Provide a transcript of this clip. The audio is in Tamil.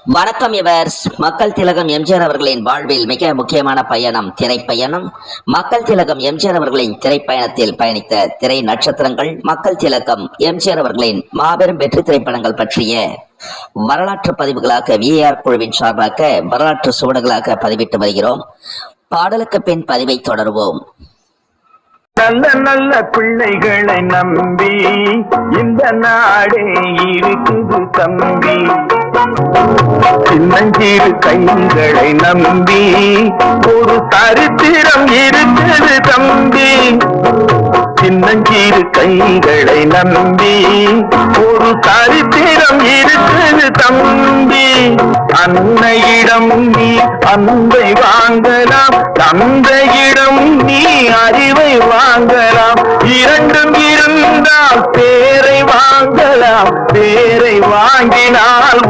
வணக்கம் எவர்ஸ். மக்கள் திலகம் எம்ஜிஆர் அவர்களின் வாழ்வில் மிக முக்கியமான பயணம் திரைப்பயணம். மக்கள் திலகம் எம்ஜிஆர் அவர்களின் திரைப்பயணத்தில் பயணித்த திரை நட்சத்திரங்கள், மக்கள் திலகம் எம்ஜிஆர் அவர்களின் மாபெரும் வெற்றி திரைப்படங்கள் பற்றிய வரலாற்று பதிவுகளாக VAR குழுவின் சார்பாக வரலாற்று சுவடுகளாக பதிவிட்டு வருகிறோம். பாடலுக்கு பின் பதிவை தொடருவோம். நல்ல நல்ல பிள்ளைகளை நம்பி இந்த நாடே இருக்குது தம்பி. சின்னஞ்சிறு கைகளை நம்பி ஒரு சரித்திரம் இருக்குது தம்பி. சின்னஞ்சிறு கைகளை நம்பி ஒரு சரித்திரம் இருக்குது தம்பி. அன்னையிடம் நீ அன்பை வாங்கலாம், தந்தையிடம் நீ அறிவை வாங்கலாம். இரண்டும் இருந்தால் பேரை வாங்கலாம், பேரை வாங்கினால்